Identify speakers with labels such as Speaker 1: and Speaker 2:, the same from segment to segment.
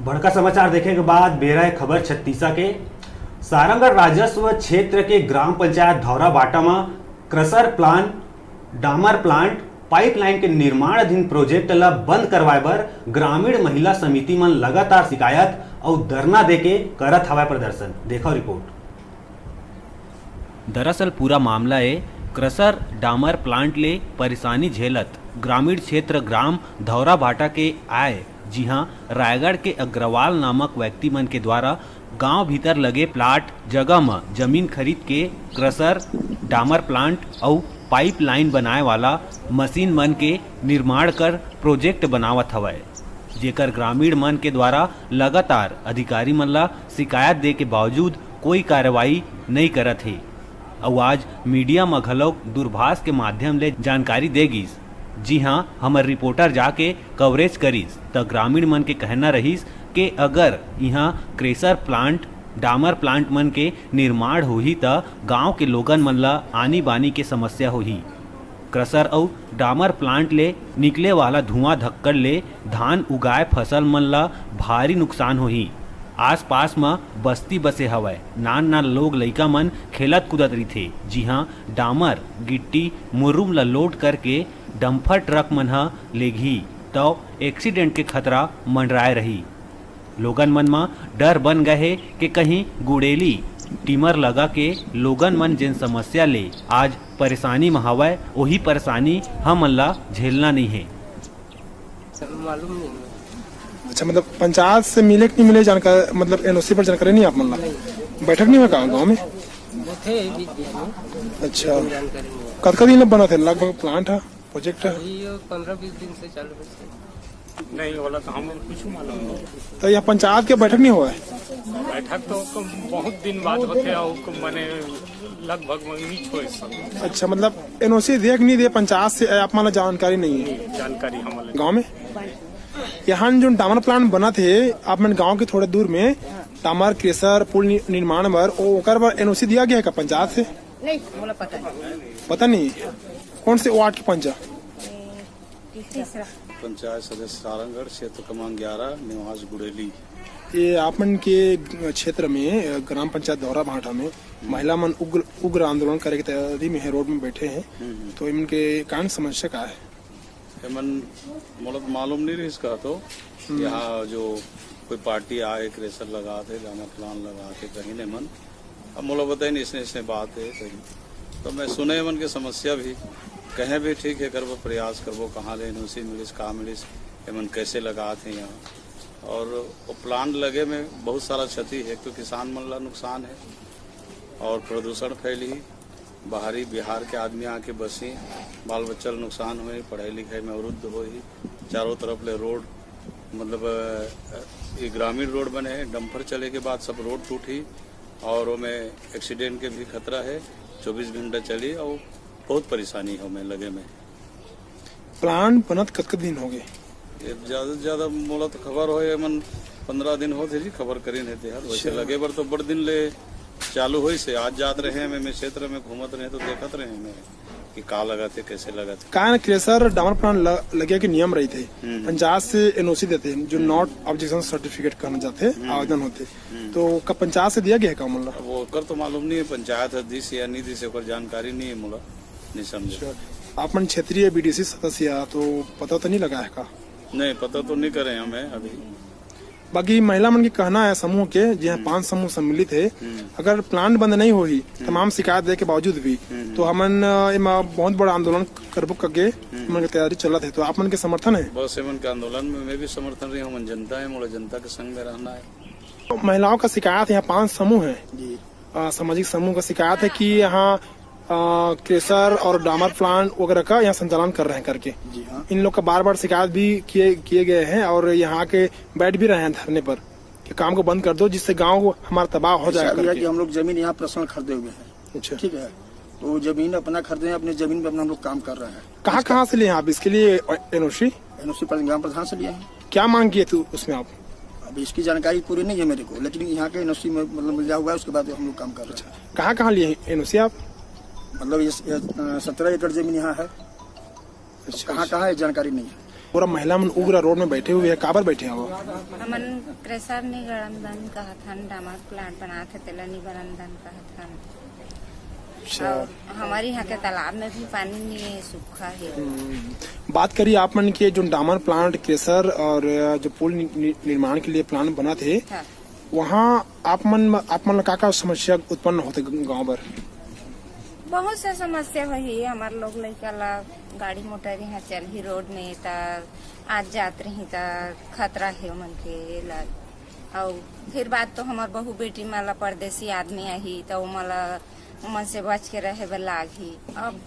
Speaker 1: बड़का समाचार देखे के बाद बेरा खबर छत्तीसा के सारंगढ़ राजस्व क्षेत्र के ग्राम पंचायत धौरा बाटा में क्रशर प्लांट डामर प्लांट पाइपलाइन के निर्माणाधीन प्रोजेक्ट ला बंद करवाए बर ग्रामीण महिला समिति मन लगातार शिकायत और धरना देके करत हवाए प्रदर्शन। देखो रिपोर्ट।
Speaker 2: दरअसल पूरा मामला है क्रशर डामर प्लांट ले परेशानी झेलत ग्रामीण क्षेत्र ग्राम धौरा बाटा के आए, जी हां, रायगढ़ के अग्रवाल नामक व्यक्ति मन के द्वारा गांव भीतर लगे प्लाट जगह में जमीन खरीद के क्रशर डामर प्लांट और पाइपलाइन बनाए वाला मशीन मन के निर्माण कर प्रोजेक्ट बनावत हवय, जेकर ग्रामीण मन के द्वारा लगातार अधिकारी मन ला शिकायत दे के बावजूद कोई कार्रवाई नहीं करत है। और आज मीडिया में घलोक दूरभाष के माध्यम ले जानकारी देगिस। जी हाँ, हमर रिपोर्टर जाके कवरेज करिस त ग्रामीण मन के कहना रहीस कि अगर यहाँ क्रेशर प्लांट डामर प्लांट मन के निर्माण होही त गांव के लोगन मन ला आनी बानी के समस्या होही। क्रशर और डामर प्लांट ले निकले वाला धुआं धक्कड़ ले धान उगाए फसल मन ला भारी नुकसान होही। आस पास में बस्ती बसे हवय, नान नान लोग लइका मन खेलत कूदत रहिथे। जी हाँ, डामर गिट्टी मुर्रुम ला लोड करके डम्फर ट्रक मन ह लेघी तो एक्सीडेंट के खतरा मंडराए रही। लोगन मन में डर बन गए है कि कहीं गुड़ेली टीमर लगा के लोगन मन जिन समस्या ले आज परेशानी में हवय वही परेशानी हमन ला झेलना नहीं है।
Speaker 3: मालूम नहीं।
Speaker 4: अच्छा, मतलब पंचायत से मिले कि नहीं मिले जानकारी, मतलब एनओसी पर जानकारी नहीं आप मन ला? बैठक नहीं हुआ गाँव में? अच्छा, कतका दिन बना थे लगभग प्लांट है प्रोजेक्ट है?
Speaker 3: 15-20 दिन से चालू है।
Speaker 5: नहीं बोला तो हम कुछ मालूम नहीं।
Speaker 4: तो यहाँ पंचायत के बैठक नहीं हुआ है?
Speaker 5: बैठक तो बहुत दिन बाद होते और मैंने लगभग
Speaker 4: अच्छा, मतलब एनओसी दे कि नहीं दे पंचायत से आप मान जानकारी नहीं है?
Speaker 5: जानकारी हमारे
Speaker 4: गाँव में यहाँ जो डामर प्लांट बना थे आप मन गांव के थोड़े दूर में डामर क्रेशर पुल निर्माण पर एनओसी दिया गया है का पंचायत से?
Speaker 6: नहीं, मुझे पता नहीं।
Speaker 4: पता नहीं कौन से वार्ड की पंचायत?
Speaker 7: पंचायत सदस्य सारंगढ़ क्षेत्र क्रमांक 11 निवास गुड़ेली।
Speaker 4: ये आप मन के क्षेत्र में ग्राम पंचायत धौरा भाटा में महिला मन उग्र आंदोलन करे की तैयारी में है, रोड में बैठे हैं, तो इनके कारण समस्या का है?
Speaker 7: मन मतलब मालूम नहीं रही इसका तो यहाँ जो कोई पार्टी आए क्रेशर लगा थे डामर प्लान लगा के कहीं ने मन अब मोला बताए नहीं इसने बात है कहीं तो मैं सुने मन के समस्या भी कहें भी ठीक है करबो प्रयास करबो कहाँ ले एनओसी मिलिस कहाँ मिलिस मन कैसे लगा थे यहाँ और वो प्लांट लगे में बहुत सारा क्षति है तो किसान मन ला नुकसान है और प्रदूषण फैली बाहरी बिहार के आदमी आके बसी बाल बच्चा नुकसान हुए पढ़ाई लिखाई में अवरुद्ध हो चारों तरफ ले रोड मतलब ये ग्रामीण रोड बने डंपर चले के बाद सब रोड टूटी और में एक्सीडेंट के भी खतरा है 24 घंटा चली और बहुत परेशानी है में लगे में।
Speaker 4: प्लांट बनत कतक दिन हो गए?
Speaker 7: ज्यादा से ज्यादा मोला तो खबर हो मन 15 दिन होते जी खबर करी नहीं यार वैसे लगे बर तो बड़े दिन ले चालू हुई से आज जात रहे हैं मैं क्षेत्र में घूमत रहे तो देखत रहे हैं कि का लगा थे कैसे लगा थे।
Speaker 4: कहा क्रेशर डामर प्लांट लगे के नियम रही थे पंचायत से एनओसी देते जो नॉट ऑब्जेक्शन सर्टिफिकेट करना चाहते आवेदन होते तो कब पंचायत से दिया गया का?
Speaker 7: वो कर तो मालूम नहीं है पंचायत दी से या नहीं दी से जानकारी नहीं है मोला नहीं समझे।
Speaker 4: आप मन क्षेत्रीय बीडीसी सदस्य तो पता तो नहीं लगा है का?
Speaker 7: नहीं पता तो नहीं करे हमें अभी।
Speaker 4: बाकी महिला मन की कहना है समूह के जहाँ 5 समूह सम्मिलित है अगर प्लांट बंद नहीं होगी तमाम शिकायत दे के बावजूद भी तो हमन बहुत बड़ा आंदोलन करबो करके मन की तैयारी चलत है, तो आप मन के समर्थन है?
Speaker 7: बस मन के आंदोलन में मैं भी समर्थन रही हूँ, जनता है मोला जनता के संग में रहना है।
Speaker 4: तो महिलाओं का शिकायत यहाँ 5 समूह है सामाजिक समूह का शिकायत है कि यहाँ क्रेशर और डामर प्लांट वगैरह का यहाँ संचालन कर रहे हैं करके।
Speaker 7: जी हाँ।
Speaker 4: इन लोग का बार शिकायत भी किए गए हैं और यहाँ के बैठ भी रहे हैं धरने पर कि काम को बंद कर दो जिससे गांव हमारा तबाह हो जाएगा।
Speaker 8: कि हम लोग जमीन यहाँ पर्सनल खरीदे हुए हैं।
Speaker 4: अच्छा, ठीक है,
Speaker 8: तो जमीन अपना खरीदे हैं, अपने जमीन पे अपना हम लोग काम कर रहे हैं।
Speaker 4: कहाँ से लिए आप इसके लिए एनओसी?
Speaker 8: एनओसी पर ग्राम प्रधान से लिए हैं।
Speaker 4: क्या मांग किए थे उसमें आप?
Speaker 8: अब इसकी जानकारी पूरी नहीं है मेरे को, लेकिन यहाँ के एनओसी में मतलब मिल हुआ है, उसके बाद हम लोग काम कर रहे हैं।
Speaker 4: कहाँ लिए एनओसी आप?
Speaker 8: मतलब ये 17 एकड़ जमीन यहाँ है, कहाँ है जानकारी नहीं है।
Speaker 4: पूरा महिला मन उग्र रोड में बैठे हुए है, काबर बैठे हैं वो?
Speaker 6: हमन क्रेशर नहीं गड़न कहत हन, डामर प्लांट बनाते तेला नहीं बनन कहत हन।
Speaker 4: अच्छा।
Speaker 6: और हमारे यहाँ के तालाब में भी पानी नहीं है, सूखा है।
Speaker 4: बात करिए आप मन के जो डामर प्लांट, क्रेशर और जो पुल निर्माण के लिए प्लान बना थे,
Speaker 6: हाँ।
Speaker 4: वहाँ आप मन का समस्या उत्पन्न होते गाँव भर?
Speaker 6: बहुत से समस्या हुई है। हमारे लोग लड़का ला गाड़ी मोटर यहाँ चल ही रोड में ता आज जात रही ता खतरा है उमन के ला। और फिर बात तो हमार बहू बेटी माला परदेसी आदमी आई तो उमला उमन से बच के रहे बर लागी। अब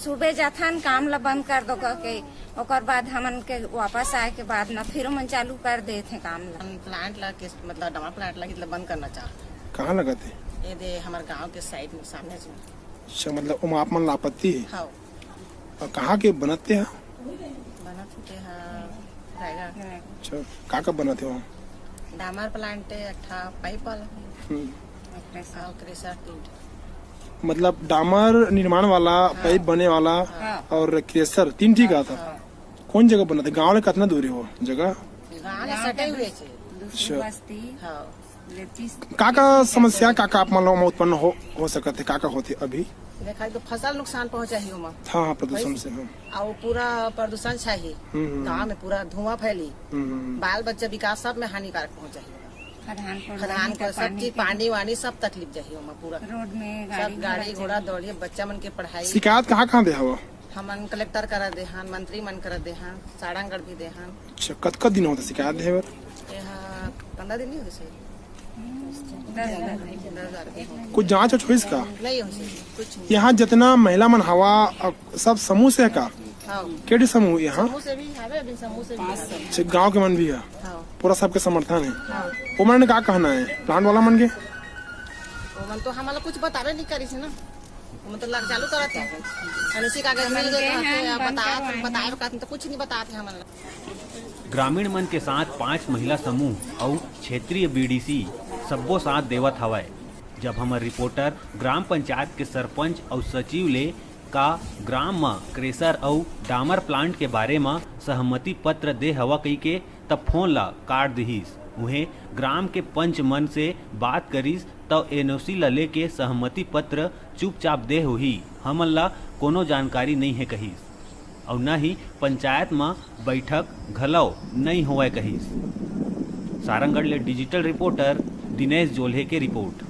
Speaker 6: सुबह जाथन काम ला बंद कर दो के, ओकर बाद हमन के वापस आए के बाद ना फिर उमन चालू कर देते काम ला।
Speaker 9: प्लांट ला के मतलब डामर प्लांट ला मतलब बंद करना चाहते।
Speaker 4: कहाँ लगाते?
Speaker 9: ये दे हमारे गांव के साइड में सामने से।
Speaker 4: अच्छा, मतलब उम आप मन लापत्ति है?
Speaker 9: हाँ।
Speaker 4: और कहाँ के बनाते हैं?
Speaker 9: बना चुके हैं रायगढ़।
Speaker 4: अच्छा, का बनाते हो?
Speaker 9: डामर प्लांट अट्ठा पाइप वाला और क्रेशर टीट।
Speaker 4: मतलब डामर निर्माण वाला, पाइप बने वाला और क्रेशर 3 ठीक आता। कौन जगह बनाते? गाँव में कितना दूरी हो जगह?
Speaker 9: गाँव में सटे हुए थे।
Speaker 4: अच्छा।
Speaker 9: हाँ।
Speaker 4: का समस्या का आप मन उत्पन्न हो सकते? का होते अभी?
Speaker 9: देखा तो फसल नुकसान पहुँचा ही उमा।
Speaker 4: हाँ, प्रदूषण से।
Speaker 9: और पूरा प्रदूषण चाहिए गाँव में, पूरा धुआं फैली, बाल बच्चा विकास सब में हानिकारक पहुँचा ही। खदान को सब चीज पानी वानी सब तकलीफ जाही उमा पूरा
Speaker 6: रोड में
Speaker 9: सब गाड़ी घोड़ा दौड़िए, बच्चा मन के पढ़ाई।
Speaker 4: शिकायत कहाँ दे हवा?
Speaker 9: हमन कलेक्टर करा दे हन, मंत्री मन करा दे हन, सारंगढ़ भी दे हन।
Speaker 4: अच्छा, कत दिन होता शिकायत दे?
Speaker 9: 15 दिन नहीं हो से। 10,000
Speaker 4: कुछ जांच हो इसका?
Speaker 9: नहीं हो से कुछ नहीं।
Speaker 4: यहाँ जितना महिला मन हवा सब समूह से है का?
Speaker 9: हाँ।
Speaker 4: केडी समूह यहाँ?
Speaker 9: समूह से भी हवे, अभी समूह से भी।
Speaker 4: गाँव के मन भी है?
Speaker 9: हाँ।
Speaker 4: पूरा सबके समर्थन है?
Speaker 9: हाँ।
Speaker 4: वो मन का कहना है प्लांट वाला मन के?
Speaker 9: वो मन तो हमारा कुछ बतावे नहीं करी से ना, वो तो लग चालू करते हैं इसी कागज मिल गए बताए तो कुछ नहीं बताते हमारा।
Speaker 2: ग्रामीण मन के साथ 5 महिला समूह और क्षेत्रीय बीडीसी सबो साथ देवत हवय। जब हमार रिपोर्टर ग्राम पंचायत के सरपंच और सचिव ले का ग्राम में क्रेशर और डामर प्लांट के बारे में सहमति पत्र दे हवा कही के तब फोन ला काट दिहिस। उन्हें ग्राम के पंच मन से बात करिस तब एनओसी ला लेके सहमति पत्र चुपचाप दे हुई। हमन ला कोनो जानकारी नहीं है कहिस और न ही पंचायत में बैठक घलौ नहीं होवे कहिस। सारंगढ़ ले डिजिटल रिपोर्टर दिनेश जोल्हे के रिपोर्ट।